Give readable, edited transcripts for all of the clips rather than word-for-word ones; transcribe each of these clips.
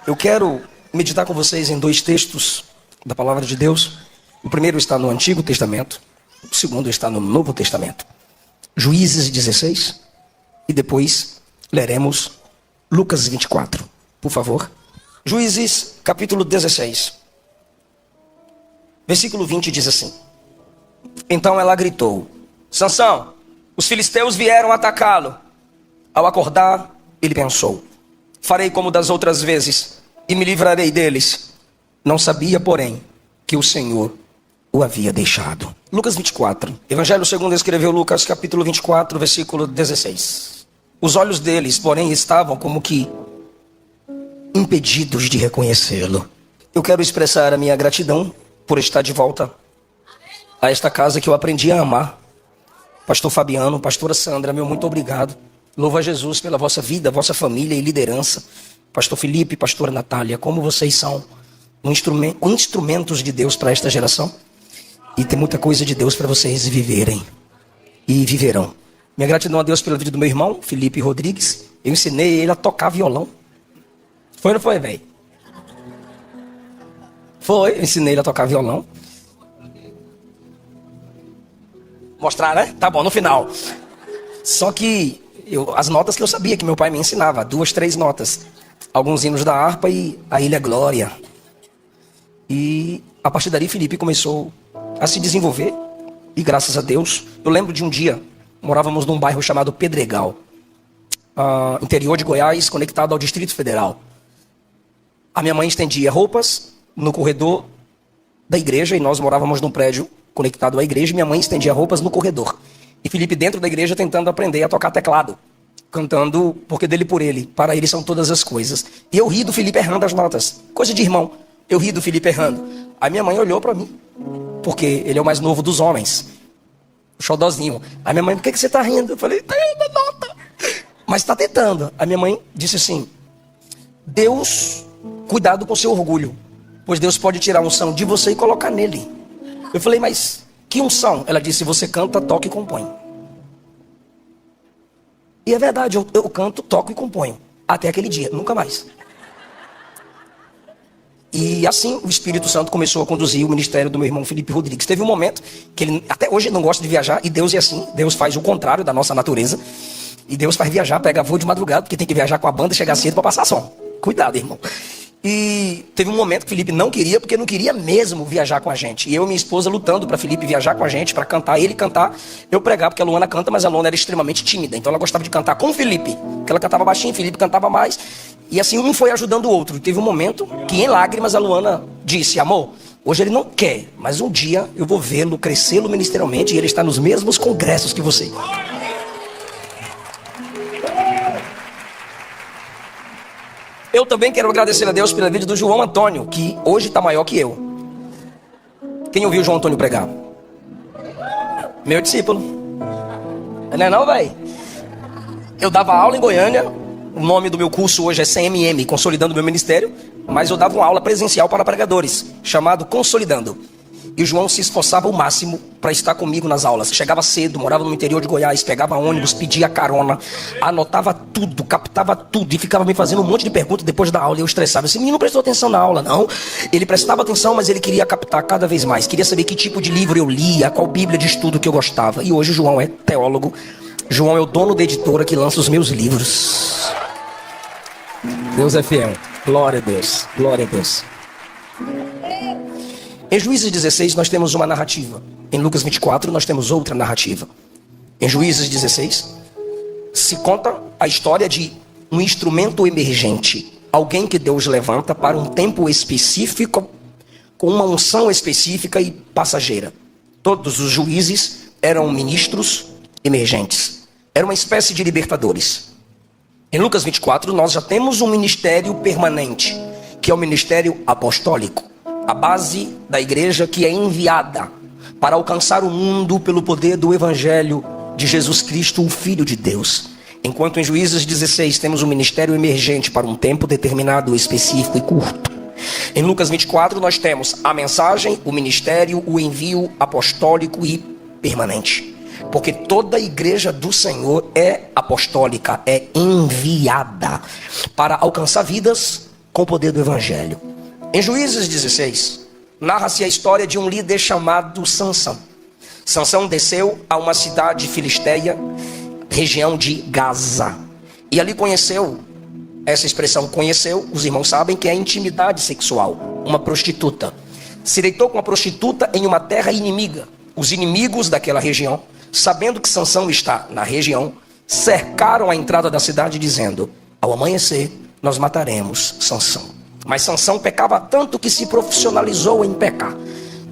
Eu quero meditar com vocês em dois textos da palavra de Deus. O primeiro está no Antigo Testamento, o segundo está no Novo Testamento. Juízes 16 e depois leremos Lucas 24, por favor. Juízes capítulo 16, versículo 20 diz assim: Então ela gritou: Sansão, os filisteus vieram atacá-lo. Ao acordar, ele pensou: farei como das outras vezes e me livrarei deles. Não sabia, porém, que o Senhor o havia deixado. Lucas 24. Evangelho segundo escreveu Lucas, capítulo 24, versículo 16. Os olhos deles, porém, estavam como que impedidos de reconhecê-lo. Eu quero expressar a minha gratidão por estar de volta a esta casa que eu aprendi a amar. Pastor Fabiano, pastora Sandra, meu muito obrigado. Louvo a Jesus pela vossa vida, vossa família e liderança. Pastor Felipe, pastora Natália, como vocês são instrumentos de Deus para esta geração. E tem muita coisa de Deus para vocês viverem. E viverão. Minha gratidão a Deus pela vida do meu irmão, Felipe Rodrigues. Eu ensinei ele a tocar violão. Foi ou não foi, velho? Foi, eu ensinei ele a tocar violão. Mostrar, né? Tá bom, no final. Só que as notas que eu sabia que meu pai me ensinava, 2, 3 notas. Alguns hinos da harpa e a Ilha Glória. E a partir dali Felipe começou a se desenvolver. E graças a Deus, eu lembro de um dia, morávamos num bairro chamado Pedregal, interior de Goiás, conectado ao Distrito Federal. A minha mãe estendia roupas no corredor da igreja e nós morávamos num prédio conectado à igreja. Minha mãe estendia roupas no corredor. E Felipe dentro da igreja tentando aprender a tocar teclado, cantando Porque dele por ele, para ele são todas as coisas. E eu ri do Felipe errando as notas, coisa de irmão. Eu ri do Felipe errando. A minha mãe olhou para mim, porque ele é o mais novo dos homens, o xodózinho. A minha mãe: por que você tá rindo? Eu falei: tá rindo a nota, mas tá tentando. A minha mãe disse assim: Deus, cuidado com seu orgulho, pois Deus pode tirar a unção de você e colocar nele. Eu falei: mas que unção? Ela disse: você canta, toca e compõe. E é verdade, eu canto, toco e componho. Até aquele dia, nunca mais. E assim o Espírito Santo começou a conduzir o ministério do meu irmão Felipe Rodrigues. Teve um momento que ele até hoje não gosta de viajar. E Deus é assim, Deus faz o contrário da nossa natureza. E Deus faz viajar, pega voo de madrugada, porque tem que viajar com a banda e chegar cedo para passar som. Cuidado, irmão. E teve um momento que Felipe não queria, porque não queria mesmo viajar com a gente. E eu e minha esposa lutando para Felipe viajar com a gente, para cantar, ele cantar, eu pregar, porque a Luana canta, mas a Luana era extremamente tímida. Então ela gostava de cantar com o Felipe, porque ela cantava baixinho, Felipe cantava mais. E assim um foi ajudando o outro. Teve um momento que em lágrimas a Luana disse: amor, hoje ele não quer, mas um dia eu vou vê-lo, crescê-lo ministerialmente, e ele está nos mesmos congressos que você. Eu também quero agradecer a Deus pela vida do João Antônio, que hoje está maior que eu. Quem ouviu o João Antônio pregar? Meu discípulo. Não é não, velho? Eu dava aula em Goiânia. O nome do meu curso hoje é CMM, Consolidando Meu Ministério. Mas eu dava uma aula presencial para pregadores, chamado Consolidando. E o João se esforçava o máximo para estar comigo nas aulas. Chegava cedo, morava no interior de Goiás, pegava ônibus, pedia carona, anotava tudo, captava tudo e ficava me fazendo um monte de perguntas depois da aula. E eu estressava. Esse menino não prestou atenção na aula, não. Ele prestava atenção, mas ele queria captar cada vez mais. Queria saber que tipo de livro eu lia, qual bíblia de estudo que eu gostava. E hoje o João é teólogo. João é o dono da editora que lança os meus livros. Deus é fiel. Glória a Deus. Glória a Deus. Em Juízes 16 nós temos uma narrativa. Em Lucas 24 nós temos outra narrativa. Em Juízes 16 se conta a história de um instrumento emergente. Alguém que Deus levanta para um tempo específico, com uma unção específica e passageira. Todos os juízes eram ministros emergentes. Era uma espécie de libertadores. Em Lucas 24 nós já temos um ministério permanente, que é o ministério apostólico. A base da igreja que é enviada para alcançar o mundo pelo poder do evangelho de Jesus Cristo, o Filho de Deus. Enquanto em Juízes 16 temos um ministério emergente para um tempo determinado, específico e curto. Em Lucas 24 nós temos a mensagem, o ministério, o envio apostólico e permanente. Porque toda a igreja do Senhor é apostólica, é enviada para alcançar vidas com o poder do evangelho. Em Juízes 16, narra-se a história de um líder chamado Sansão. Sansão desceu a uma cidade filisteia, região de Gaza. E ali conheceu, essa expressão conheceu, os irmãos sabem que é intimidade sexual, uma prostituta. Se deitou com a prostituta em uma terra inimiga. Os inimigos daquela região, sabendo que Sansão está na região, cercaram a entrada da cidade dizendo: ao amanhecer nós mataremos Sansão. Mas Sansão pecava tanto que se profissionalizou em pecar.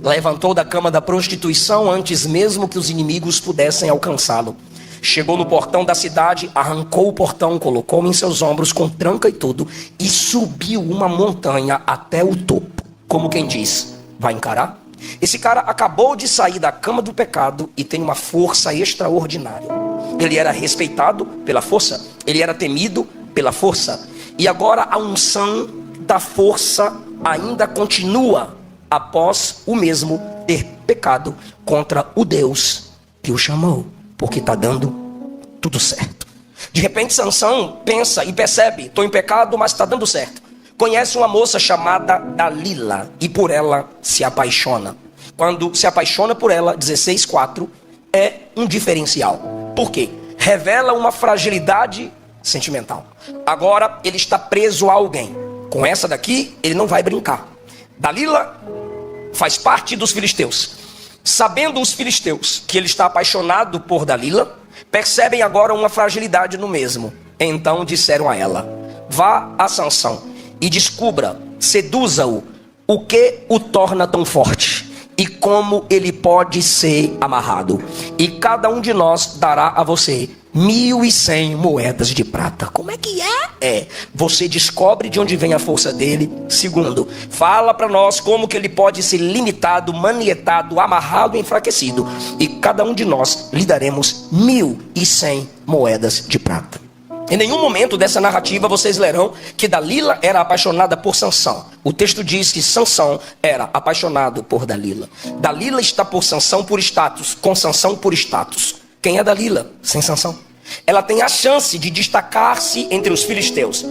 Levantou da cama da prostituição antes mesmo que os inimigos pudessem alcançá-lo. Chegou no portão da cidade, arrancou o portão, colocou-o em seus ombros com tranca e tudo, e subiu uma montanha até o topo. Como quem diz: vai encarar? Esse cara acabou de sair da cama do pecado e tem uma força extraordinária. Ele era respeitado pela força, ele era temido pela força, e agora a unção da força ainda continua após o mesmo ter pecado contra o Deus que o chamou, porque está dando tudo certo. De repente Sansão pensa e percebe: estou em pecado, mas está dando certo. Conhece uma moça chamada Dalila e por ela se apaixona. Quando se apaixona por ela, 16:4, é um diferencial. Por quê? Revela uma fragilidade sentimental. Agora ele está preso a alguém. Com essa daqui ele não vai brincar. Dalila faz parte dos filisteus. Sabendo os filisteus que ele está apaixonado por Dalila, percebem agora uma fragilidade no mesmo. Então disseram a ela: vá a Sansão e descubra, seduza-o, o que o torna tão forte e como ele pode ser amarrado. E cada um de nós dará a você 1.100 moedas de prata. Como é que é? Você descobre de onde vem a força dele. Segundo, fala para nós como que ele pode ser limitado, manietado, amarrado e enfraquecido. E cada um de nós lhe daremos 1.100 moedas de prata. Em nenhum momento dessa narrativa vocês lerão que Dalila era apaixonada por Sansão. O texto diz que Sansão era apaixonado por Dalila. Dalila está por Sansão por status, com Sansão por status. Quem é Dalila sem Sansão? Ela tem a chance de destacar-se entre os filisteus.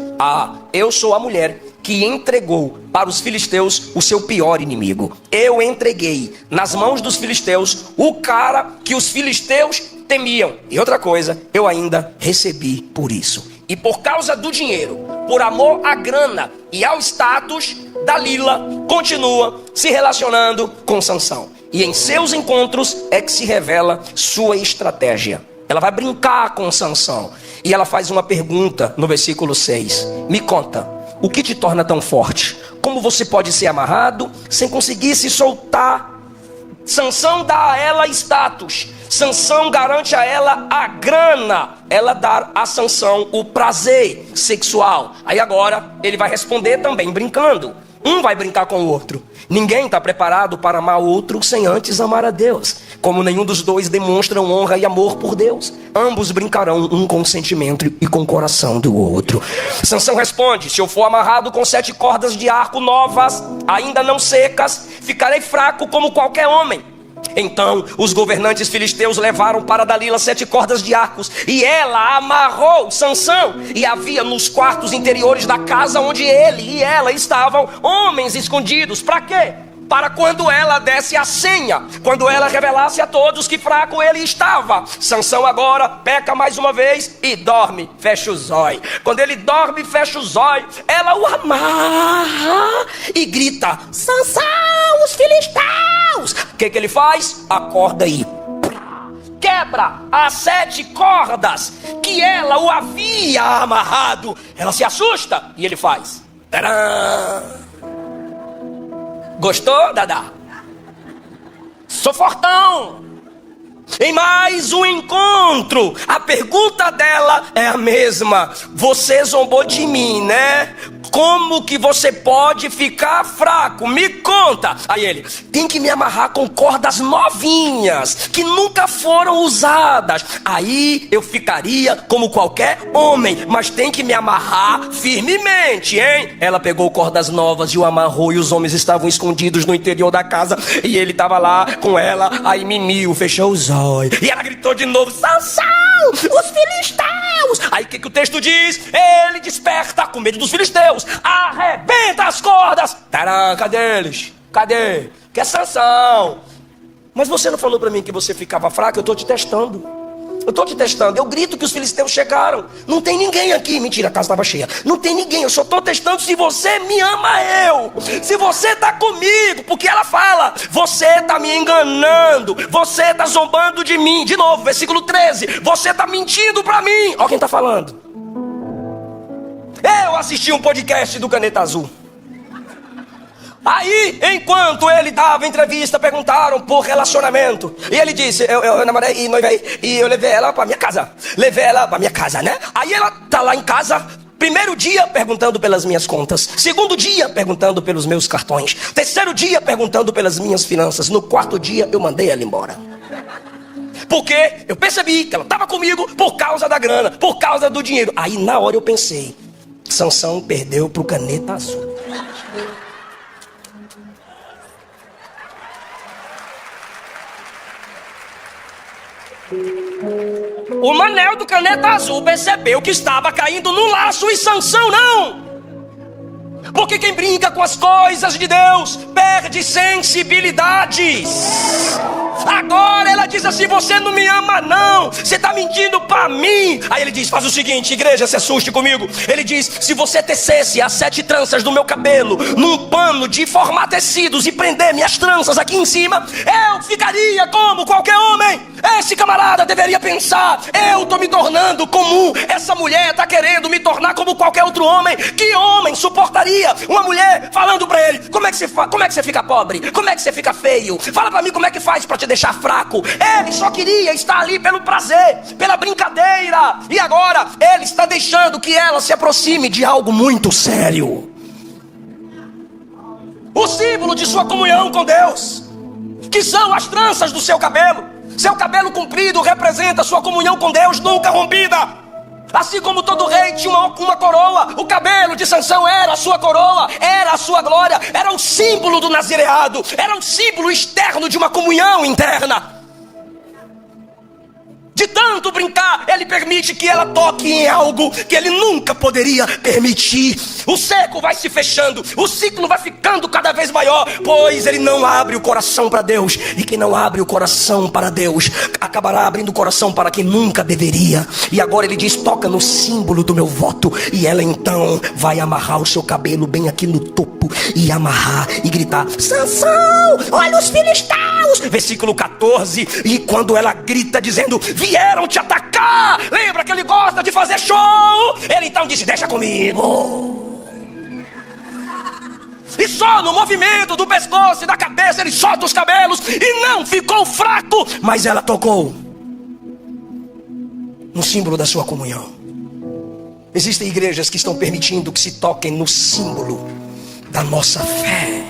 Eu sou a mulher que entregou para os filisteus o seu pior inimigo. Eu entreguei nas mãos dos filisteus o cara que os filisteus temiam. E outra coisa, eu ainda recebi por isso. E por causa do dinheiro, por amor à grana e ao status, Dalila continua se relacionando com Sansão. E em seus encontros é que se revela sua estratégia. Ela vai brincar com Sansão. E ela faz uma pergunta no versículo 6. Me conta, o que te torna tão forte? Como você pode ser amarrado sem conseguir se soltar? Sansão dá a ela status. Sansão garante a ela a grana. Ela dá a Sansão o prazer sexual. Aí agora ele vai responder também brincando. Um vai brincar com o outro. Ninguém está preparado para amar o outro sem antes amar a Deus. Como nenhum dos dois demonstram honra e amor por Deus, ambos brincarão um com o sentimento e com o coração do outro. Sansão responde: se eu for amarrado com 7 cordas de arco novas, ainda não secas, ficarei fraco como qualquer homem. Então os governantes filisteus levaram para Dalila 7 cordas de arcos, e ela amarrou Sansão, e havia nos quartos interiores da casa onde ele e ela estavam homens escondidos. Para quê? Para quando ela desse a senha, quando ela revelasse a todos que fraco ele estava. Sansão agora peca mais uma vez e dorme, fecha os olhos. Quando ele dorme e fecha os olhos, ela o amarra e grita: Sansão, os filisteus! O que ele faz? Acorda e quebra as 7 cordas que ela o havia amarrado. Ela se assusta e ele faz: tcharam! Gostou, Dadá? Sou fortão. Em mais um encontro, a pergunta dela é a mesma. Você zombou de mim, né? Como que você pode ficar fraco? Me conta. Aí ele: tem que me amarrar com cordas novinhas, que nunca foram usadas. Aí eu ficaria como qualquer homem, mas tem que me amarrar firmemente, hein? Ela pegou cordas novas e o amarrou, e os homens estavam escondidos no interior da casa, e ele estava lá com ela. Aí Mimiu fechou os olhos e ela gritou de novo: Sansão, os filisteus! filisteus. Aí o que o texto diz? Ele desperta com medo dos filisteus, arrebenta as cordas. Taran, cadê eles? Cadê? Que é Sansão. Mas você não falou para mim que você ficava fraco? Eu estou te testando. Eu grito que os filisteus chegaram. Não tem ninguém aqui. Mentira, a casa estava cheia. Não tem ninguém, eu só estou testando se você me ama eu. Se você está comigo. Porque ela fala, você está me enganando. Você está zombando de mim. De novo, versículo 13. Você está mentindo para mim. Olha quem está falando. Eu assisti um podcast do Caneta Azul. Aí, enquanto ele dava entrevista, perguntaram por relacionamento. E ele disse, eu namorei e noivei, e eu levei ela pra minha casa. Né? Aí ela tá lá em casa, primeiro dia perguntando pelas minhas contas. Segundo dia perguntando pelos meus cartões. Terceiro dia perguntando pelas minhas finanças. No quarto dia eu mandei ela embora. Porque eu percebi que ela estava comigo por causa da grana, por causa do dinheiro. Aí na hora eu pensei, Sansão perdeu pro Caneta Azul. O Manel do Caneta Azul percebeu que estava caindo no laço e Sansão não. Porque quem brinca com as coisas de Deus perde sensibilidades. Agora ela diz assim, você não me ama não, você está mentindo para mim. Aí ele diz, faz o seguinte, igreja, se assuste comigo. Ele diz, se você tecesse as 7 tranças do meu cabelo num pano de formar tecidos e prender minhas tranças aqui em cima, eu ficaria como qualquer homem. Esse camarada deveria pensar, eu estou me tornando comum, essa mulher está querendo me tornar como qualquer outro homem. Que homem suportaria uma mulher falando para ele, como é que você fica pobre? Como é que você fica feio? Fala para mim como é que faz para te deixar fraco. Ele só queria estar ali pelo prazer, pela brincadeira. E agora ele está deixando que ela se aproxime de algo muito sério. O símbolo de sua comunhão com Deus, que são as tranças do seu cabelo. Seu cabelo comprido representa sua comunhão com Deus nunca rompida. Assim como todo rei tinha uma coroa, o cabelo de Sansão era a sua coroa, era a sua glória, era o símbolo do nazireado, era um símbolo externo de uma comunhão interna. De tanto brincar, ele permite que ela toque em algo que ele nunca poderia permitir. O cerco vai se fechando, o ciclo vai ficando cada vez maior, pois ele não abre o coração para Deus. E quem não abre o coração para Deus, acabará abrindo o coração para quem nunca deveria. E agora ele diz, toca no símbolo do meu voto. E ela então vai amarrar o seu cabelo bem aqui no topo, e amarrar e gritar, Sansão, olha os filisteus. Versículo 14, e quando ela grita dizendo, vieram te atacar. Lembra que ele gosta de fazer show? Ele então disse, deixa comigo. E só no movimento do pescoço e da cabeça ele solta os cabelos e não ficou fraco. Mas ela tocou no símbolo da sua comunhão. Existem igrejas que estão permitindo que se toquem no símbolo da nossa fé.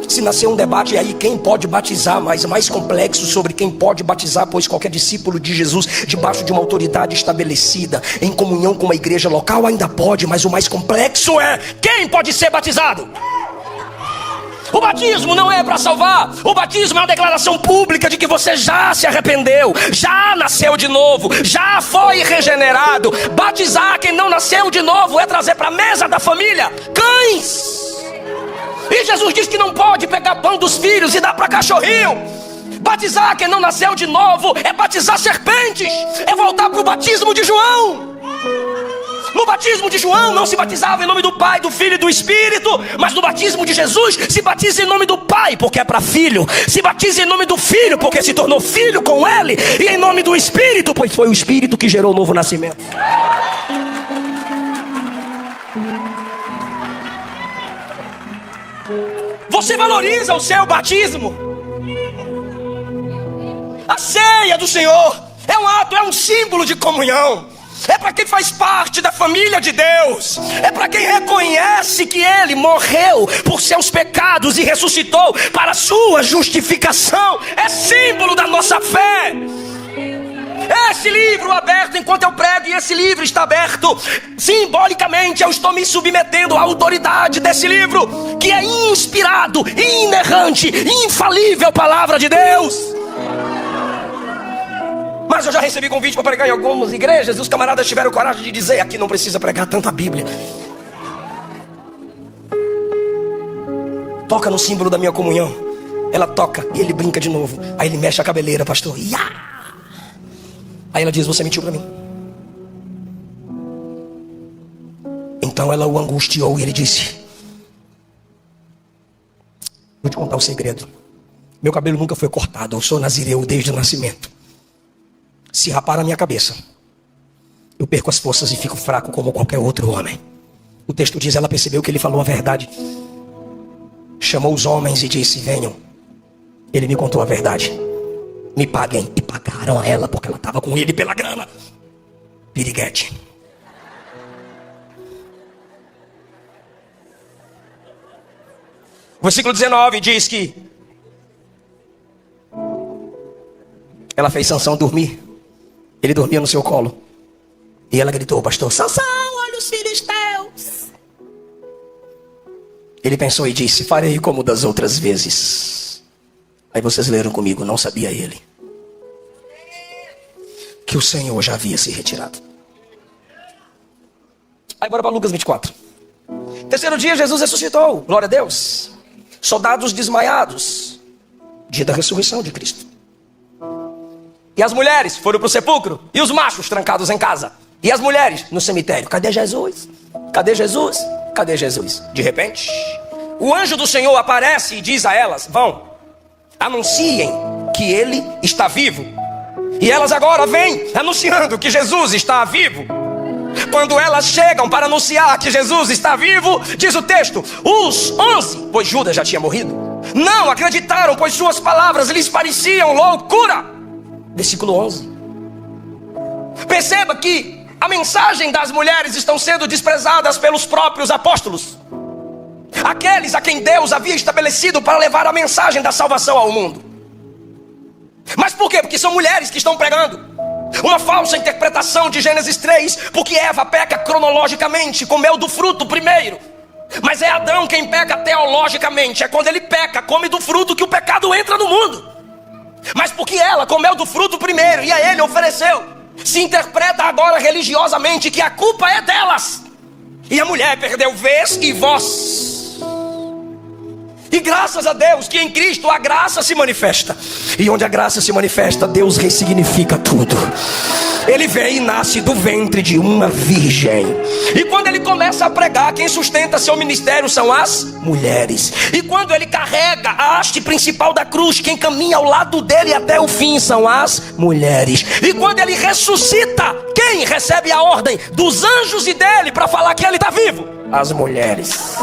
Se nascer um debate aí, quem pode batizar, mas mais complexo sobre quem pode batizar, pois qualquer discípulo de Jesus, debaixo de uma autoridade estabelecida, em comunhão com uma igreja local, ainda pode, mas o mais complexo é, quem pode ser batizado? O batismo não é para salvar. O batismo é uma declaração pública de que você já se arrependeu, já nasceu de novo, já foi regenerado. Batizar quem não nasceu de novo é trazer para a mesa da família cães. E Jesus diz que não pode pegar pão dos filhos e dar para cachorrinho. Batizar quem não nasceu de novo é batizar serpentes, é voltar para o batismo de João. No batismo de João não se batizava em nome do Pai, do Filho e do Espírito, mas no batismo de Jesus se batiza em nome do Pai, porque é para filho. Se batiza em nome do Filho, porque se tornou filho com Ele. E em nome do Espírito, pois foi o Espírito que gerou o novo nascimento. Você valoriza o seu batismo? A ceia do Senhor é um ato, é um símbolo de comunhão. É para quem faz parte da família de Deus. É para quem reconhece que Ele morreu por seus pecados e ressuscitou para a sua justificação. É símbolo da nossa fé. Esse livro aberto enquanto eu prego, e esse livro está aberto, simbolicamente eu estou me submetendo à autoridade desse livro, que é inspirado, inerrante, infalível palavra de Deus. Mas eu já recebi convite para pregar em algumas igrejas e os camaradas tiveram coragem de dizer: aqui não precisa pregar tanta Bíblia. Toca no símbolo da minha comunhão. Ela toca e ele brinca de novo. Aí ele mexe a cabeleira, pastor. Ia! Aí ela diz: você mentiu para mim. Então ela o angustiou e ele disse: vou te contar um segredo. Meu cabelo nunca foi cortado. Eu sou nazireu desde o nascimento. Se rapar a minha cabeça, eu perco as forças e fico fraco como qualquer outro homem. O texto diz: ela percebeu que ele falou a verdade. Chamou os homens e disse: venham. Ele me contou a verdade. Me paguem. E pagaram a ela porque ela estava com ele pela grana. Piriguete. O versículo 19 diz que ela fez Sansão dormir. Ele dormia no seu colo. E ela gritou: pastor, Sansão, olha os filisteus. Ele pensou e disse: farei como das outras vezes. Aí vocês leram comigo: não sabia ele que o Senhor já havia se retirado. Aí bora para Lucas 24. Terceiro dia Jesus ressuscitou. Glória a Deus. Soldados desmaiados. Dia da ressurreição de Cristo. E as mulheres foram para o sepulcro. E os machos trancados em casa. E as mulheres no cemitério. Cadê Jesus? Cadê Jesus? Cadê Jesus? De repente, o anjo do Senhor aparece e diz a elas: vão, anunciem que ele está vivo. E elas agora vêm anunciando que Jesus está vivo. Quando elas chegam para anunciar que Jesus está vivo, diz o texto: os 11, pois Judas já tinha morrido, não acreditaram, pois suas palavras lhes pareciam loucura. Versículo 11. Perceba que a mensagem das mulheres estão sendo desprezadas pelos próprios apóstolos, aqueles a quem Deus havia estabelecido para levar a mensagem da salvação ao mundo. Mas por quê? Porque são mulheres que estão pregando uma falsa interpretação de Gênesis 3, porque Eva peca cronologicamente, comeu do fruto primeiro. Mas é Adão quem peca teologicamente. É quando ele peca, come do fruto, que o pecado entra no mundo. Mas porque ela comeu do fruto primeiro e a ele ofereceu, se interpreta agora religiosamente que a culpa é delas. E a mulher perdeu vez e voz. E graças a Deus que em Cristo a graça se manifesta. E onde a graça se manifesta, Deus ressignifica tudo. Ele vem e nasce do ventre de uma virgem. E quando ele começa a pregar, quem sustenta seu ministério são as mulheres. E quando ele carrega a haste principal da cruz, quem caminha ao lado dele até o fim são as mulheres. E quando ele ressuscita, quem recebe a ordem dos anjos e dele para falar que ele está vivo? As mulheres.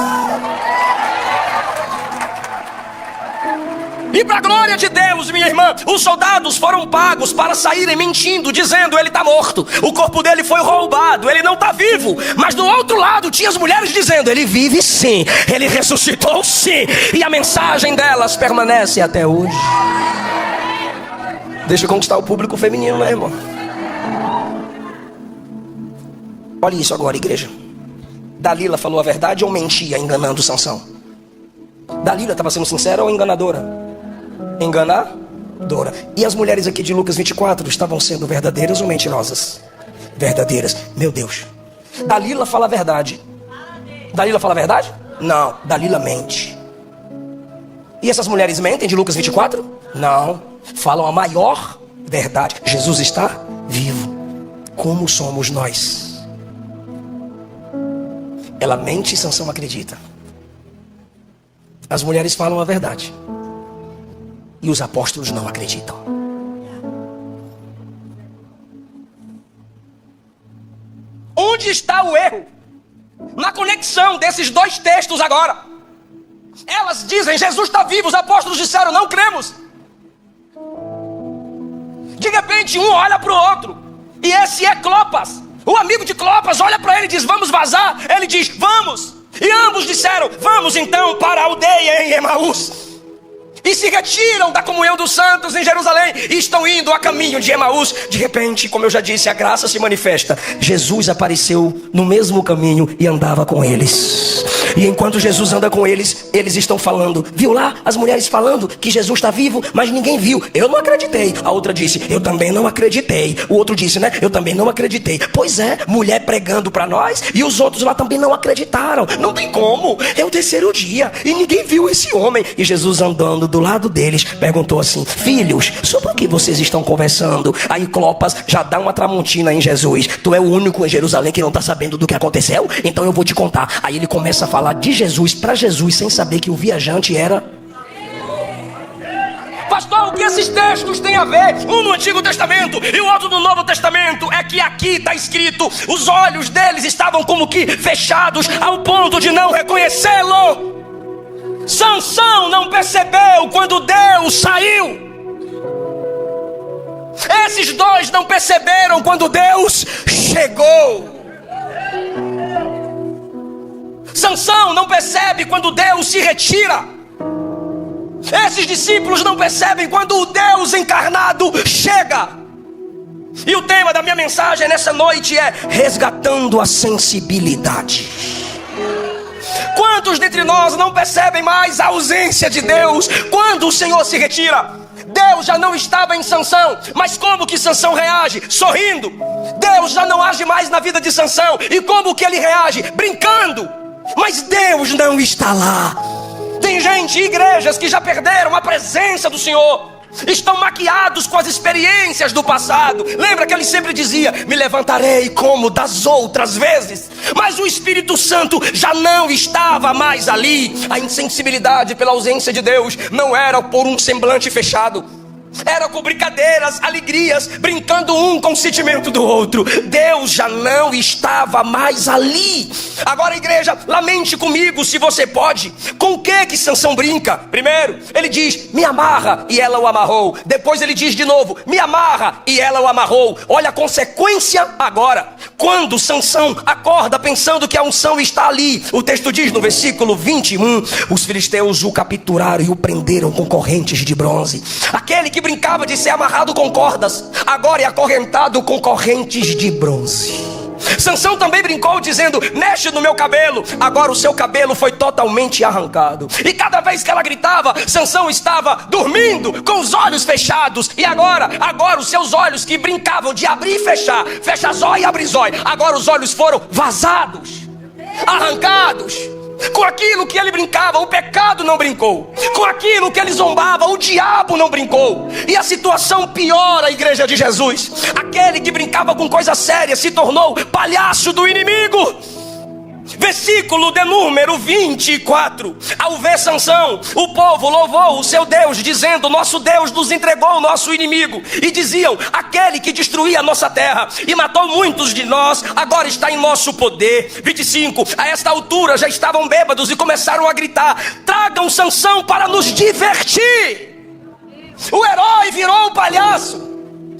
E para a glória de Deus, minha irmã, os soldados foram pagos para saírem mentindo, dizendo: ele está morto, o corpo dele foi roubado, ele não está vivo. Mas do outro lado tinha as mulheres dizendo: ele vive sim, ele ressuscitou sim. E a mensagem delas permanece até hoje. Deixa eu conquistar o público feminino, né, irmão? Olha isso agora, igreja. Dalila falou a verdade ou mentia, enganando Sansão? Dalila estava sendo sincera ou enganadora? Enganadora. E as mulheres aqui de Lucas 24 estavam sendo verdadeiras ou mentirosas? Verdadeiras. Meu Deus. Dalila fala a verdade. Dalila fala a verdade? Não, Dalila mente. E essas mulheres mentem de Lucas 24? Não, falam a maior verdade. Jesus está vivo. Como somos nós? Ela mente e Sansão acredita. As mulheres falam a verdade e os apóstolos não acreditam. Onde está o erro? Na conexão desses dois textos agora. Elas dizem: Jesus está vivo. Os apóstolos disseram: não cremos. De repente um olha para o outro, e esse é Clopas. O amigo de Clopas olha para ele e diz: vamos vazar. Ele diz: vamos. E ambos disseram: vamos então para a aldeia em Emaús. E se retiram da comunhão dos santos em Jerusalém e estão indo a caminho de Emaús. De repente, como eu já disse, a graça se manifesta. Jesus apareceu no mesmo caminho e andava com eles. E enquanto Jesus anda com eles, eles estão falando. Viu lá as mulheres falando que Jesus está vivo, mas ninguém viu. Eu não acreditei. A outra disse, eu também não acreditei. O outro disse, né? Eu também não acreditei. Pois é, mulher pregando para nós e os outros lá também não acreditaram. Não tem como. É o terceiro dia e ninguém viu esse homem. E Jesus andando do lado deles, perguntou assim, filhos, sobre o que vocês estão conversando? Aí Clopas já dá uma tramontina em Jesus. Tu é o único em Jerusalém que não está sabendo do que aconteceu? Então eu vou te contar. Aí ele começa a falar de Jesus para Jesus, sem saber que o viajante era... Pastor, o que esses textos têm a ver? Um no Antigo Testamento e o outro no Novo Testamento. É que aqui está escrito, os olhos deles estavam como que fechados ao ponto de não reconhecê-lo. Sansão não percebeu quando Deus saiu. Esses dois não perceberam quando Deus chegou. Sansão não percebe quando Deus se retira. Esses discípulos não percebem quando o Deus encarnado chega. E o tema da minha mensagem nessa noite é resgatando a sensibilidade. Quantos dentre nós não percebem mais a ausência de Deus quando o Senhor se retira? Deus já não estava em Sansão, mas como que Sansão reage? Sorrindo. Deus já não age mais na vida de Sansão. E como que ele reage? Brincando. Mas Deus não está lá. Tem gente, igrejas que já perderam a presença do Senhor. Estão maquiados com as experiências do passado. Lembra que ele sempre dizia, me levantarei como das outras vezes. Mas o Espírito Santo já não estava mais ali. A insensibilidade pela ausência de Deus não era por um semblante fechado. Era com brincadeiras, alegrias, brincando um com o sentimento do outro. Deus já não estava mais ali. Agora, igreja, lamente comigo se você pode. Com o que Sansão brinca? Primeiro, ele diz, me amarra, e ela o amarrou. Depois ele diz de novo, me amarra, e ela o amarrou. Olha a consequência agora. Quando Sansão acorda pensando que a unção está ali, o texto diz no versículo 21, os filisteus o capturaram e o prenderam com correntes de bronze. Aquele que brincava de ser amarrado com cordas, agora é acorrentado com correntes de bronze. Sansão também brincou dizendo, mexe no meu cabelo. Agora o seu cabelo foi totalmente arrancado. E cada vez que ela gritava, Sansão estava dormindo com os olhos fechados. E agora os seus olhos que brincavam de abrir e fechar, fecha zóio e abre zóio, agora os olhos foram vazados, arrancados. Com aquilo que ele brincava, o pecado não brincou. Com aquilo que ele zombava, o diabo não brincou. E a situação piora, a igreja de Jesus. Aquele que brincava com coisa séria se tornou palhaço do inimigo. Versículo de número 24. Ao ver Sansão, o povo louvou o seu Deus, dizendo, nosso Deus nos entregou o nosso inimigo. E diziam, aquele que destruía a nossa terra e matou muitos de nós, agora está em nosso poder. 25. A esta altura já estavam bêbados e começaram a gritar, tragam Sansão para nos divertir. O herói virou o palhaço.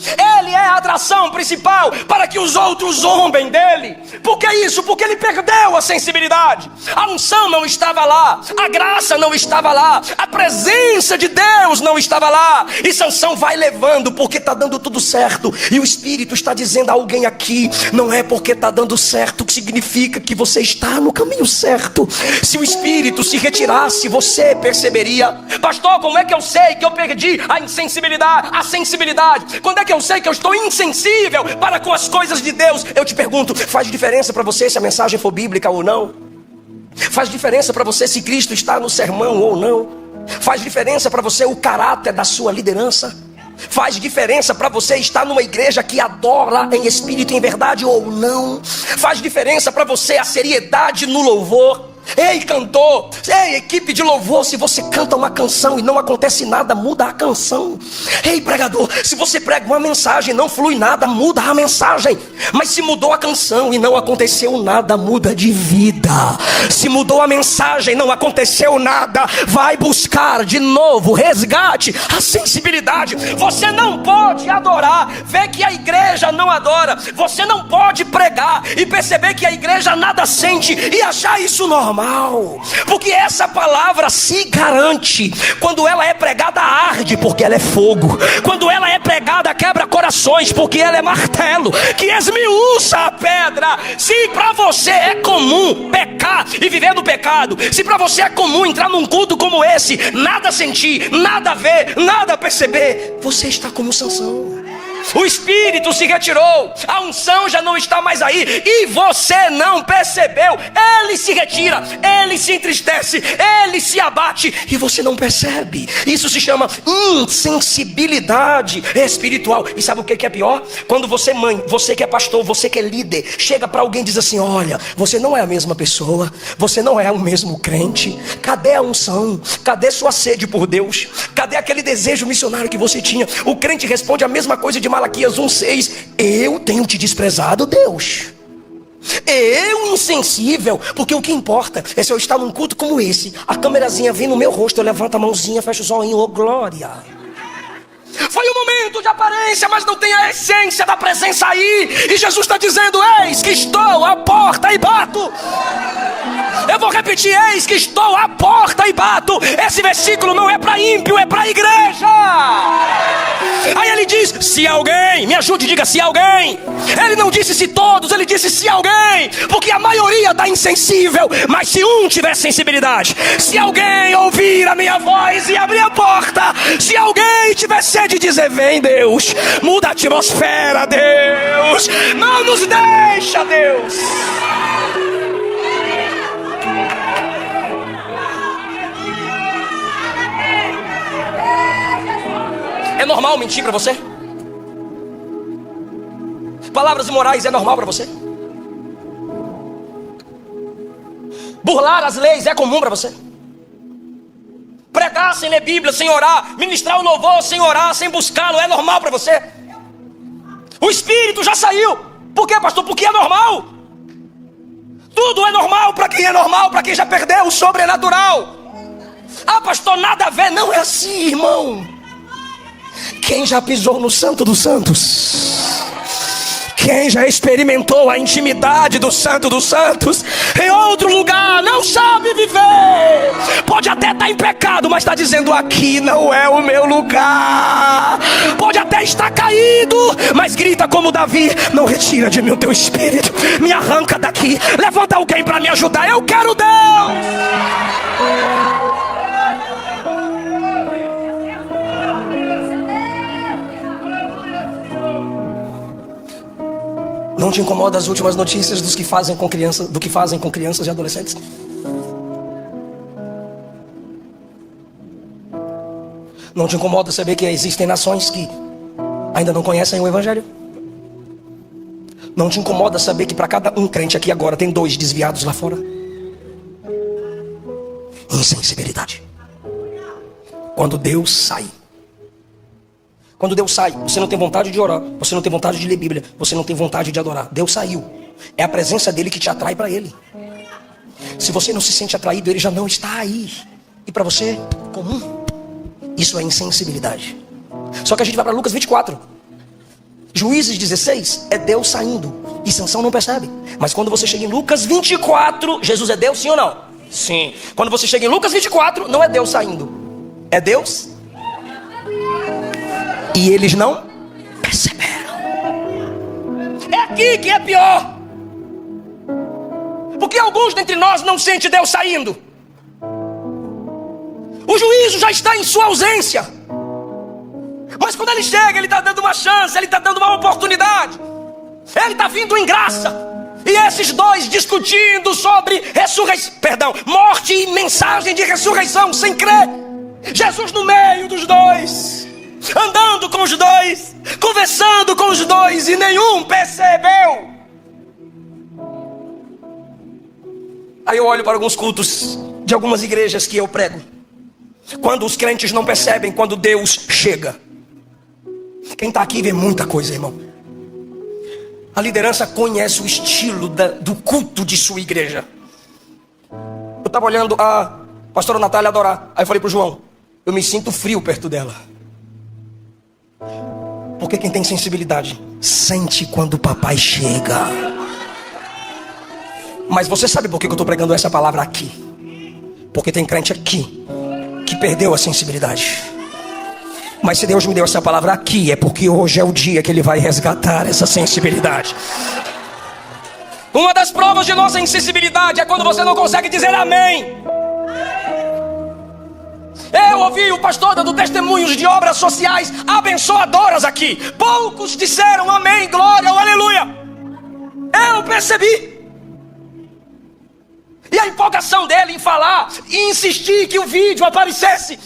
Ele é a atração principal para que os outros zombem dele. Por que isso? Porque ele perdeu a sensibilidade. A unção não estava lá, a graça não estava lá, a presença de Deus não estava lá. E Sansão vai levando porque está dando tudo certo. E o Espírito está dizendo a alguém aqui, não é porque está dando certo que significa que você está no caminho certo. Se o Espírito se retirasse, você perceberia. Pastor, como é que eu sei que eu perdi a insensibilidade, a sensibilidade? Quando é que eu sei que eu estou insensível para com as coisas de Deus? Eu te pergunto, faz diferença para você se a mensagem for bíblica ou não? Faz diferença para você se Cristo está no sermão ou não? Faz diferença para você o caráter da sua liderança? Faz diferença para você estar numa igreja que adora em espírito e em verdade ou não? Faz diferença para você a seriedade no louvor? Ei, cantor, ei, equipe de louvor, se você canta uma canção e não acontece nada, muda a canção. Ei, pregador, se você prega uma mensagem e não flui nada, muda a mensagem. Mas se mudou a canção e não aconteceu nada, muda de vida. Se mudou a mensagem e não aconteceu nada, vai buscar de novo, resgate a sensibilidade. Você não pode adorar, ver que a igreja não adora. Você não pode pregar e perceber que a igreja nada sente e achar isso normal. normal. Porque essa palavra se garante. Quando ela é pregada, arde, porque ela é fogo. Quando ela é pregada, quebra corações, porque ela é martelo que esmiuça a pedra. Se para você é comum pecar e viver no pecado, se para você é comum entrar num culto como esse, nada sentir, nada ver, nada perceber, você está como Sansão. O Espírito se retirou, a unção já não está mais aí, e você não percebeu. Ele se retira, ele se entristece, ele se abate, e você não percebe. Isso se chama insensibilidade espiritual. E sabe o que é pior? Quando você, mãe, você que é pastor, você que é líder, chega para alguém e diz assim: olha, você não é a mesma pessoa, você não é o mesmo crente. Cadê a unção? Cadê sua sede por Deus? Cadê aquele desejo missionário que você tinha? O crente responde a mesma coisa de Malaquias 1:6: eu tenho te desprezado, Deus. Eu insensível. Porque o que importa é se eu estar num culto como esse, a câmerazinha vem no meu rosto, eu levanto a mãozinha, fecho os olhinhos, oh glória. Foi um momento de aparência, mas não tem a essência da presença aí. E Jesus está dizendo: eis que estou à porta e bato. Eu vou repetir: eis que estou à porta e bato. Esse versículo não é para ímpio, é para a igreja. Aí ele diz: se alguém, me ajude, diga se alguém. Ele não disse se todos, ele disse se alguém. Porque a maioria está insensível. Mas se um tiver sensibilidade, se alguém ouvir a minha voz e abrir a porta, se alguém tiver sede de dizer: vem Deus, muda a atmosfera, Deus, não nos deixa, Deus. É normal mentir para você? Palavras imorais é normal para você? Burlar as leis é comum para você? Pregar sem ler Bíblia, sem orar, ministrar o louvor sem orar, sem buscá-lo, é normal para você? O Espírito já saiu. Por quê, pastor? Porque é normal. Tudo é normal para quem é normal, para quem já perdeu o sobrenatural. Ah, pastor, nada a ver. Não é assim, irmão. Quem já pisou no Santo dos Santos, quem já experimentou a intimidade do Santo dos Santos em outro lugar, não sabe viver. Pode até estar em pecado, mas está dizendo: aqui não é o meu lugar. Pode até estar caído, mas grita como Davi: não retira de mim o teu espírito, me arranca daqui, levanta alguém para me ajudar, eu quero Deus. Não te incomoda as últimas notícias do que fazem com crianças e adolescentes? Não te incomoda saber que existem nações que ainda não conhecem o Evangelho? Não te incomoda saber que para cada um crente aqui agora tem 2 desviados lá fora? Insensibilidade. Quando Deus sai, você não tem vontade de orar, você não tem vontade de ler Bíblia, você não tem vontade de adorar. Deus saiu. É a presença dele que te atrai para ele. Se você não se sente atraído, ele já não está aí. E para você, comum. Isso é insensibilidade. Só que a gente vai para Lucas 24. Juízes 16 é Deus saindo. E Sansão não percebe. Mas quando você chega em Lucas 24, Jesus é Deus, sim ou não? Sim. Quando você chega em Lucas 24, não é Deus saindo, é Deus. E eles não perceberam. É aqui que é pior. Porque alguns dentre nós não sentem Deus saindo. O juízo já está em sua ausência. Mas quando ele chega, ele está dando uma chance, ele está dando uma oportunidade. Ele está vindo em graça. E esses 2 discutindo sobre morte e mensagem de ressurreição sem crer. Jesus no meio dos 2. Andando com os 2, conversando com os 2, e nenhum percebeu. Aí eu olho para alguns cultos de algumas igrejas que eu prego. Quando os crentes não percebem quando Deus chega. Quem está aqui vê muita coisa, irmão. A liderança conhece o estilo do culto de sua igreja. Eu estava olhando a pastora Natália adorar. Aí eu falei para o João: eu me sinto frio perto dela. Porque quem tem sensibilidade sente quando o papai chega. Mas você sabe por que eu estou pregando essa palavra aqui? Porque tem crente aqui que perdeu a sensibilidade. Mas se Deus me deu essa palavra aqui, é porque hoje é o dia que Ele vai resgatar essa sensibilidade. Uma das provas de nossa insensibilidade é quando você não consegue dizer amém. Eu ouvi o pastor dando testemunhos de obras sociais abençoadoras aqui. Poucos disseram amém, glória ou aleluia. Eu percebi. E a empolgação dele em falar e insistir que o vídeo aparecesse.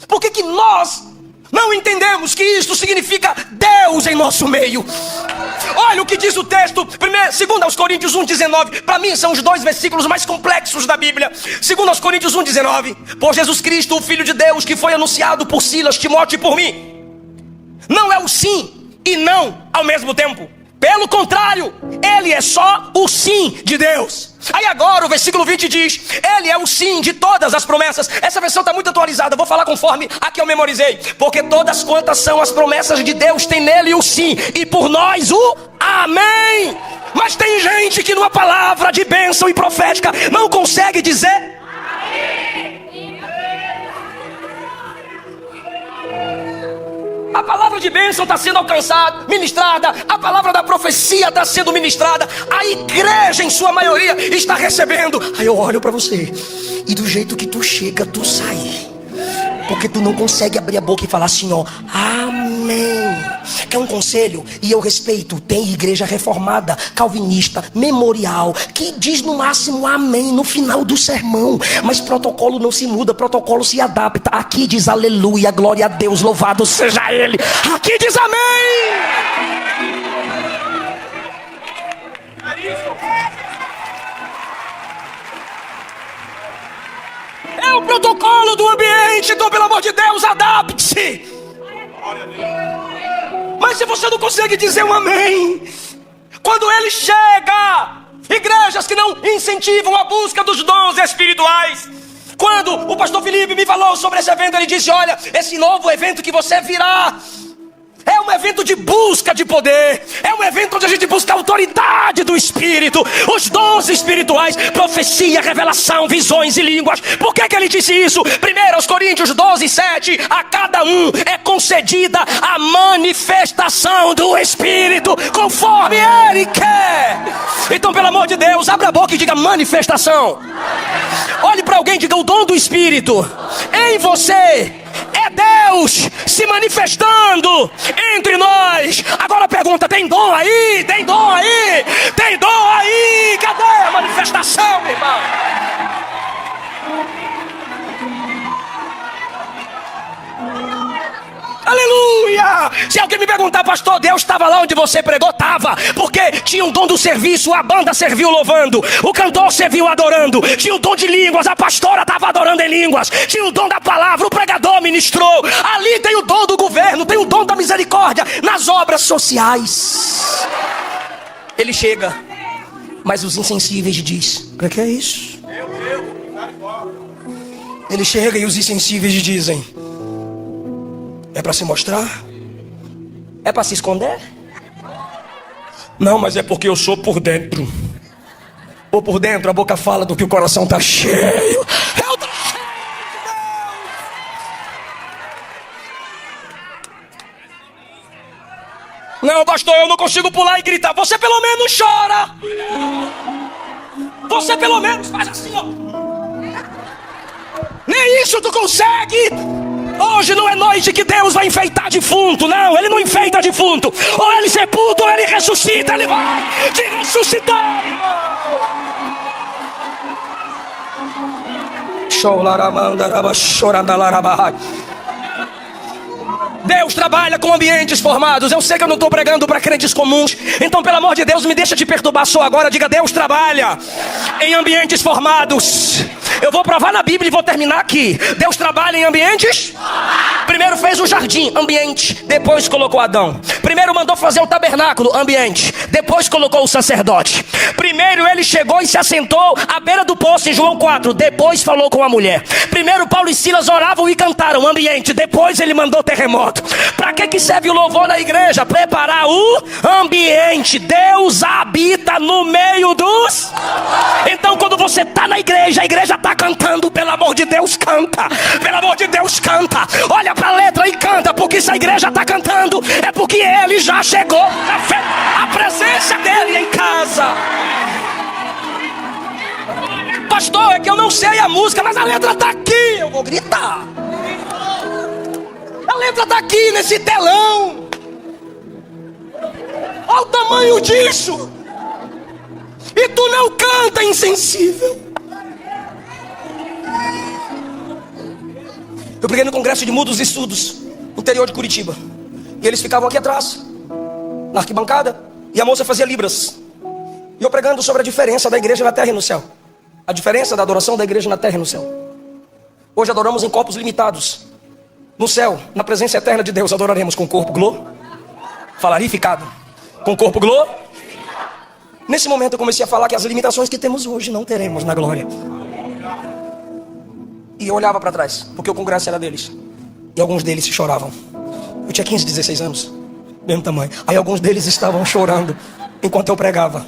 Por que nós não entendemos que isso significa Deus em nosso meio? Olha o que diz o texto, 2 Coríntios 1,19. Para mim são os 2 versículos mais complexos da Bíblia. 2 Coríntios 1,19. Por Jesus Cristo, o Filho de Deus, que foi anunciado por Silas, Timóteo e por mim. Não é o sim e não ao mesmo tempo. Pelo contrário, Ele é só o sim de Deus. Aí agora o versículo 20 diz: Ele é o sim de todas as promessas. Essa versão está muito atualizada, vou falar conforme a que eu memorizei. Porque todas quantas são as promessas de Deus, tem nele o sim, e por nós o amém. Mas tem gente que numa palavra de bênção e profética não consegue dizer amém. A palavra de bênção está sendo alcançada, ministrada. A palavra da profecia está sendo ministrada. A igreja, em sua maioria, está recebendo. Aí eu olho para você, e do jeito que tu chega, tu sai. Porque tu não consegue abrir a boca e falar assim, ó, amém. Quer um conselho? E eu respeito. Tem igreja reformada, calvinista, memorial, que diz no máximo amém no final do sermão. Mas protocolo não se muda, protocolo se adapta. Aqui diz aleluia, glória a Deus, louvado seja Ele. Aqui diz amém. É o protocolo do ambiente, então pelo amor de Deus, adapte-se. Mas se você não consegue dizer um amém, quando Ele chega, igrejas que não incentivam a busca dos dons espirituais. Quando o pastor Felipe me falou sobre esse evento, ele disse: olha, esse novo evento que você virá é um evento de busca de poder. É um evento onde a gente busca a autoridade do Espírito, os dons espirituais, profecia, revelação, visões e línguas. Por que ele disse isso? 1 Coríntios 12:7. A cada um é concedida a manifestação do Espírito, conforme Ele quer. Então, pelo amor de Deus, abra a boca e diga manifestação. Olhe para alguém e diga: o dom do Espírito em você é Deus se manifestando entre nós. Agora pergunta: tem dom aí? Tem dom aí? Tem dom aí? Cadê a manifestação, meu irmão? Aleluia! Se alguém me perguntar: pastor, Deus estava lá onde você pregou? Estava, porque tinha o dom do serviço, a banda serviu louvando, o cantor serviu adorando, tinha o dom de línguas, a pastora estava adorando em línguas, tinha o dom da palavra, o pregador ministrou. Ali tem o dom do governo, tem o dom da misericórdia, nas obras sociais. Ele chega, mas os insensíveis diz: o que é isso? Ele chega e os insensíveis dizem: é para se mostrar? É para se esconder? Não, mas é porque eu sou por dentro. Ou por dentro a boca fala do que o coração está cheio. Eu estou cheio de Deus. Não, pastor, eu não consigo pular e gritar. Você pelo menos chora. Você pelo menos faz assim, ó. Nem isso tu consegue. Hoje não é noite que Deus vai enfeitar defunto. Não, Ele não enfeita defunto. Ou Ele sepulta ou Ele ressuscita. Ele vai te ressuscitar. Deus trabalha com ambientes formados. Eu sei que eu não estou pregando para crentes comuns. Então, pelo amor de Deus, me deixa te perturbar só agora. Diga: Deus trabalha em ambientes formados. Eu vou provar na Bíblia e vou terminar aqui. Deus trabalha em ambientes. Primeiro fez o jardim, ambiente. Depois colocou Adão. Primeiro mandou fazer o tabernáculo, ambiente. Depois colocou o sacerdote. Primeiro ele chegou e se assentou à beira do poço em João 4. Depois falou com a mulher. Primeiro Paulo e Silas oravam e cantaram, ambiente. Depois ele mandou terremoto. Para que serve o louvor na igreja? Preparar o ambiente. Deus habita no meio dos... Então quando você está na igreja, a igreja está cantando. Pelo amor de Deus, canta. Pelo amor de Deus, canta. Olha para a letra e canta. Porque se a igreja está cantando, é porque ele já chegou. A presença dele em casa. Pastor, é que eu não sei a música, mas a letra está aqui. Eu vou gritar. A letra está aqui nesse telão. Olha o tamanho disso. E tu não canta, insensível. Eu preguei no congresso de mudos e surdos, no interior de Curitiba. E eles ficavam aqui atrás, na arquibancada, e a moça fazia libras. E eu pregando sobre a diferença da igreja na terra e no céu. A diferença da adoração da igreja na terra e no céu. Hoje adoramos em corpos limitados. No céu, na presença eterna de Deus, adoraremos com o corpo falarificado. Com o corpo Nesse momento eu comecei a falar que as limitações que temos hoje não teremos na glória. E eu olhava para trás, porque o congresso era deles. E alguns deles choravam. Eu tinha 15, 16 anos, mesmo tamanho. Aí alguns deles estavam chorando enquanto eu pregava.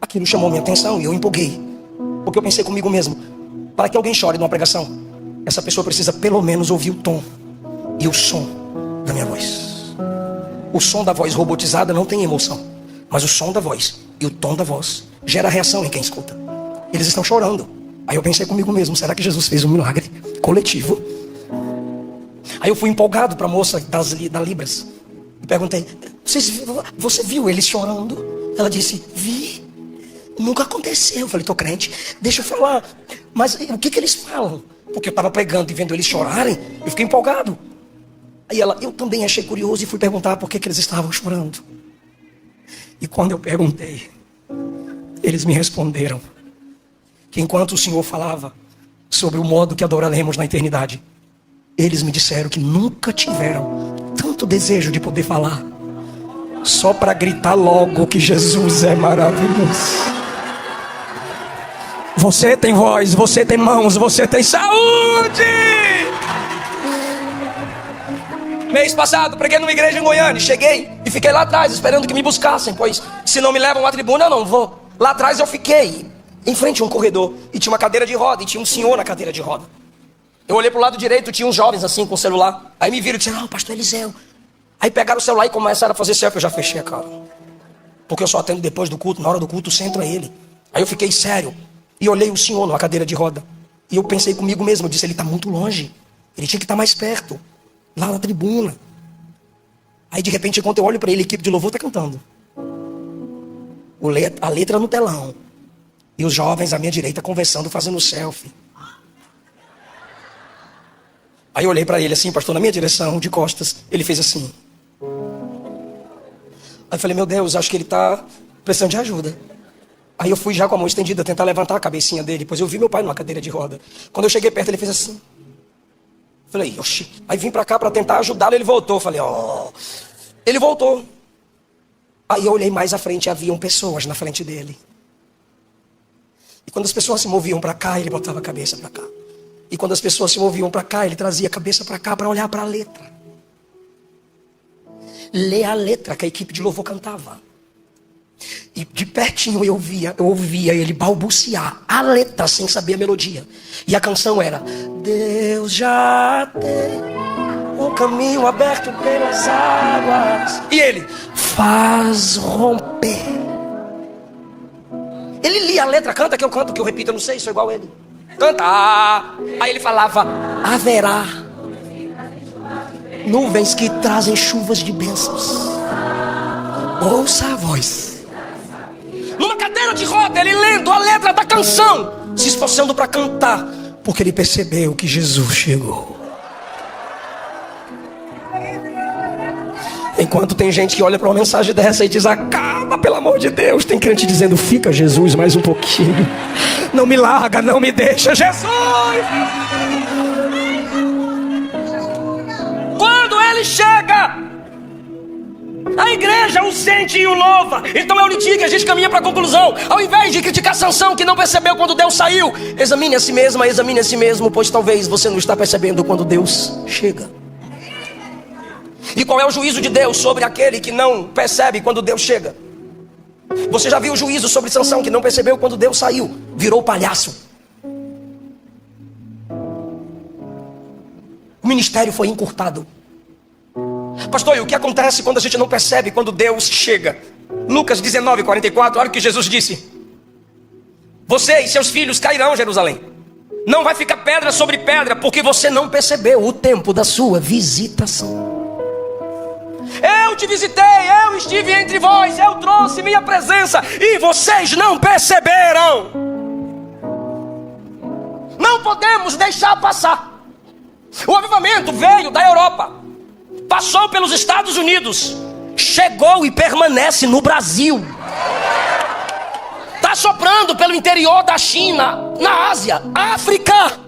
Aquilo chamou minha atenção e eu empolguei. Porque eu pensei comigo mesmo, para que alguém chore numa pregação, essa pessoa precisa pelo menos ouvir o tom e o som da minha voz. O som da voz robotizada não tem emoção, mas o som da voz e o tom da voz gera reação em quem escuta. Eles estão chorando. Aí eu pensei comigo mesmo, será que Jesus fez um milagre coletivo? Aí eu fui empolgado para a moça da Libras e perguntei, você viu eles chorando? Ela disse, vi. Nunca aconteceu. Eu falei, tô crente, deixa eu falar. Mas o que eles falam? Porque eu estava pregando e vendo eles chorarem, eu fiquei empolgado. Aí eu também achei curioso e fui perguntar por que eles estavam chorando. E quando eu perguntei, eles me responderam que enquanto o Senhor falava sobre o modo que adoraremos na eternidade, eles me disseram que nunca tiveram tanto desejo de poder falar, só para gritar logo que Jesus é maravilhoso. Você tem voz, você tem mãos, você tem saúde. Mês passado, preguei numa igreja em Goiânia. Cheguei e fiquei lá atrás esperando que me buscassem, pois se não me levam à tribuna eu não vou. Lá atrás eu fiquei em frente a um corredor e tinha uma cadeira de roda e tinha um senhor na cadeira de roda. Eu olhei pro lado direito, tinha uns jovens assim com o celular. Aí me viram e disseram, pastor Eliseu. Aí pegaram o celular e começaram a fazer selfie. Eu já fechei a cara, porque eu só atendo depois do culto. Na hora do culto o centro é ele. Aí eu fiquei sério e olhei o senhor numa cadeira de roda. E eu pensei comigo mesmo, eu disse, ele está muito longe. Ele tinha que estar mais perto, lá na tribuna. Aí de repente, quando eu olho para ele, a equipe de louvor está cantando. A letra no telão. E os jovens à minha direita conversando, fazendo selfie. Aí eu olhei para ele assim, pastor, na minha direção, de costas. Ele fez assim. Aí eu falei, meu Deus, acho que ele está precisando de ajuda. Aí eu fui já com a mão estendida tentar levantar a cabecinha dele, pois eu vi meu pai numa cadeira de roda. Quando eu cheguei perto, ele fez assim. Falei, oxi. Aí vim para cá para tentar ajudá-lo, ele voltou. Falei, ó. Ele voltou. Aí eu olhei mais à frente, haviam pessoas na frente dele. E quando as pessoas se moviam para cá, ele botava a cabeça para cá. E quando as pessoas se moviam para cá, ele trazia a cabeça para cá para olhar para a letra. Ler a letra que a equipe de louvor cantava. E de pertinho eu ouvia ele balbuciar a letra sem saber a melodia. E a canção era: Deus já tem um caminho aberto pelas águas. E ele faz romper. Ele lia a letra, canta que eu canto, que eu repito, eu não sei, sou igual a ele. Canta. Aí ele falava: haverá nuvens que trazem chuvas de bênçãos. Ouça a voz. Numa cadeira de roda, ele lendo a letra da canção, se esforçando para cantar, porque ele percebeu que Jesus chegou. Enquanto tem gente que olha para uma mensagem dessa e diz: acaba, pelo amor de Deus. Tem crente dizendo: fica, Jesus, mais um pouquinho. Não me larga, não me deixa, Jesus. Quando ele chega, a igreja o sente e o louva. Então eu lhe digo, a gente caminha para a conclusão. Ao invés de criticar Sansão, que não percebeu quando Deus saiu, examine a si mesma, examine a si mesmo, pois talvez você não está percebendo quando Deus chega. E qual é o juízo de Deus sobre aquele que não percebe quando Deus chega? Você já viu o juízo sobre Sansão, que não percebeu quando Deus saiu? Virou palhaço. O ministério foi encurtado. Pastor, e o que acontece quando a gente não percebe quando Deus chega? Lucas 19:44, olha o que Jesus disse: você e seus filhos cairão, Jerusalém. Não vai ficar pedra sobre pedra, porque você não percebeu o tempo da sua visitação. Eu te visitei, eu estive entre vós, eu trouxe minha presença, e vocês não perceberam. Não podemos deixar passar. O avivamento veio da Europa, passou pelos Estados Unidos, chegou e permanece no Brasil. Está soprando pelo interior da China, na Ásia, África,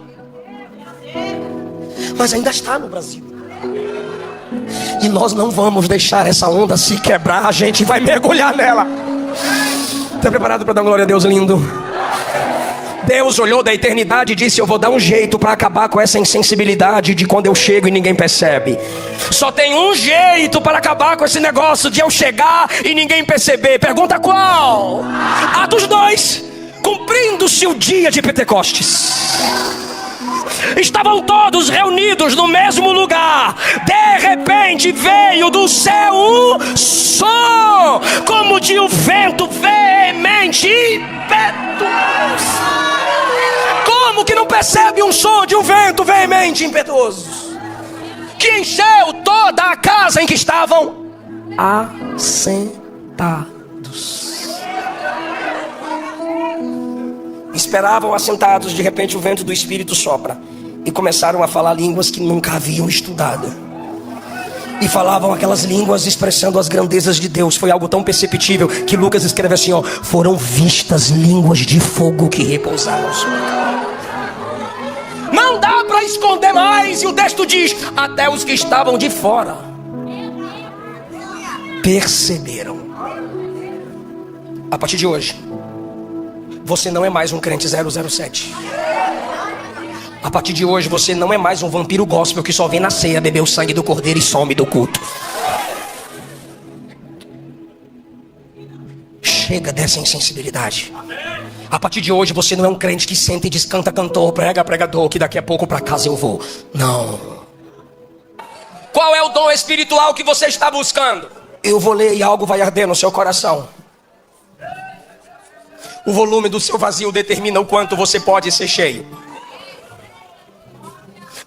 mas ainda está no Brasil. E nós não vamos deixar essa onda se quebrar. A gente vai mergulhar nela. Está preparado para dar glória a Deus lindo? Deus olhou da eternidade e disse: eu vou dar um jeito para acabar com essa insensibilidade de quando eu chego e ninguém percebe. Só tem um jeito para acabar com esse negócio de eu chegar e ninguém perceber. Pergunta qual? Atos 2. Cumprindo-se o dia de Pentecostes, estavam todos reunidos no mesmo lugar. De repente veio do céu um som, como de um vento veemente e impetuoso. Como que não percebe um som de um vento veemente e impetuoso, que encheu toda a casa em que estavam assentados? Esperavam assentados, de repente o vento do Espírito sopra e começaram a falar línguas que nunca haviam estudado. E falavam aquelas línguas expressando as grandezas de Deus. Foi algo tão perceptível que Lucas escreve assim, ó: foram vistas línguas de fogo que repousaram sobre ela. Não dá para esconder mais. E o texto diz: até os que estavam de fora perceberam. A partir de hoje, você não é mais um crente 007. A partir de hoje, você não é mais um vampiro gospel que só vem na ceia beber o sangue do cordeiro e some do culto. Chega dessa insensibilidade. A partir de hoje, você não é um crente que senta e diz: canta cantor, prega pregador, que daqui a pouco para casa eu vou. Não. Qual é o dom espiritual que você está buscando? Eu vou ler e algo vai arder no seu coração. O volume do seu vazio determina o quanto você pode ser cheio.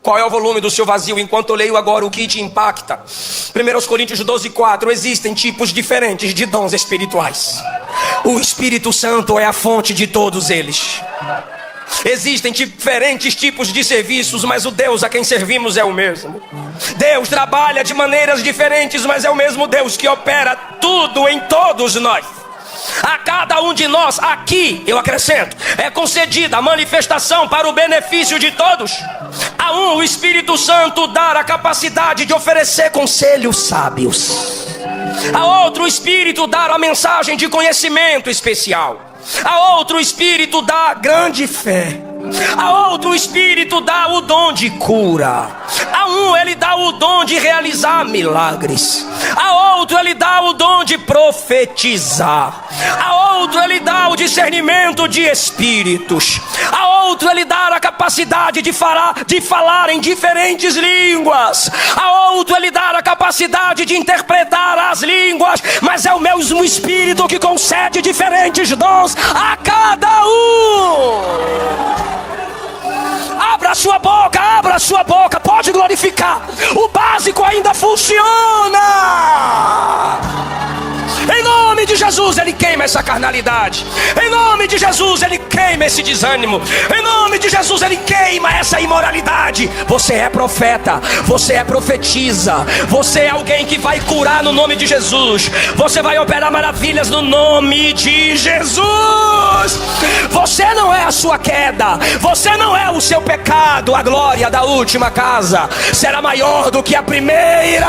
Qual é o volume do seu vazio? Enquanto eu leio agora o que te impacta, 1 Coríntios 12:4, existem tipos diferentes de dons espirituais. O Espírito Santo é a fonte de todos eles. Existem diferentes tipos de serviços, mas o Deus a quem servimos é o mesmo. Deus trabalha de maneiras diferentes, mas é o mesmo Deus que opera tudo em todos nós. A cada um de nós aqui, eu acrescento, é concedida a manifestação para o benefício de todos. A um, o Espírito Santo dá a capacidade de oferecer conselhos sábios. A outro, o Espírito dá a mensagem de conhecimento especial. A outro, o Espírito dá grande fé. A outro, o Espírito dá o dom de cura. A um, ele dá o dom de realizar milagres. A outro, ele dá o dom de profetizar. A outro, ele dá o discernimento de espíritos. A outro, ele dá a capacidade de falar em diferentes línguas. A outro, ele dá a capacidade de interpretar as línguas. Mas é o mesmo Espírito que concede diferentes dons a cada um. Abra a sua boca, pode glorificar. O básico ainda funciona. Em nome de Jesus, Ele queima essa carnalidade. Em nome de Jesus, Ele queima esse desânimo. Em nome de Jesus, Ele queima essa imoralidade. Você é profeta, você é profetisa, você é alguém que vai curar no nome de Jesus. Você vai operar maravilhas no nome de Jesus. Você não é a sua queda, você não é o seu pecado. A glória da última casa será maior do que a primeira.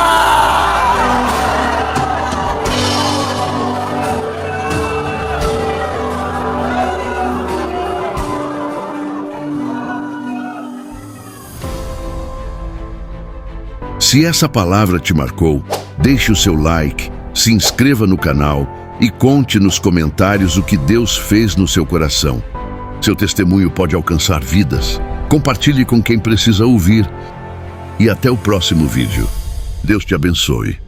Se essa palavra te marcou, deixe o seu like, se inscreva no canal e conte nos comentários o que Deus fez no seu coração. Seu testemunho pode alcançar vidas. Compartilhe com quem precisa ouvir. E até o próximo vídeo. Deus te abençoe.